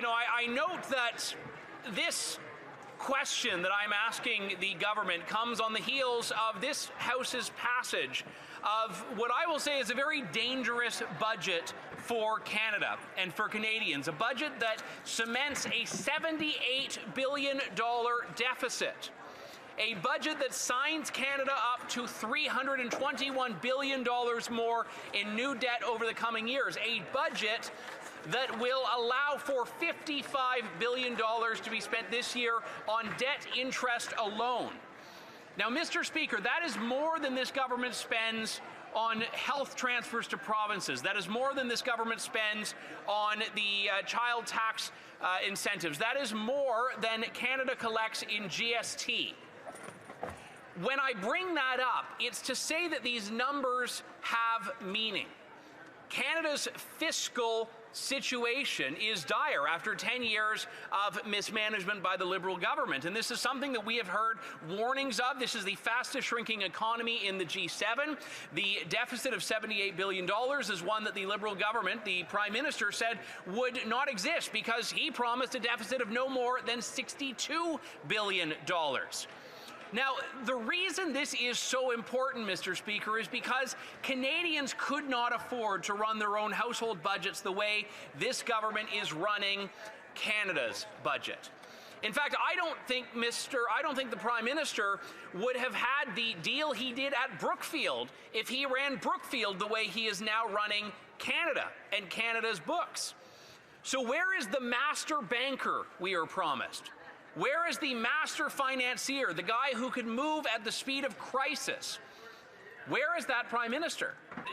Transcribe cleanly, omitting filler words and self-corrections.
I note that this question that I'm asking the government comes on the heels of this House's passage of what I will say is a very dangerous budget for Canada and for Canadians, a budget that cements a $78 billion deficit. A budget that signs Canada up to $321 billion more in new debt over the coming years. A budget that will allow for $55 billion to be spent this year on debt interest alone. Now, Mr. Speaker, that is more than this government spends on health transfers to provinces. That is more than this government spends on the child tax incentives. That is more than Canada collects in GST. When I bring that up, it's to say that these numbers have meaning. Canada's fiscal situation is dire after 10 years of mismanagement by the Liberal government. And this is something that we have heard warnings of. This is the fastest shrinking economy in the G7. The deficit of $78 billion is one that the Liberal government, the Prime Minister, said would not exist because he promised a deficit of no more than $62 billion. Now, the reason this is so important, Mr. Speaker, is because Canadians could not afford to run their own household budgets the way this government is running Canada's budget. In fact, I don't think the Prime Minister would have had the deal he did at Brookfield if he ran Brookfield the way he is now running Canada and Canada's books. So where is the master banker we are promised? Where is the master financier, the guy who could move at the speed of crisis? Where is that Prime Minister?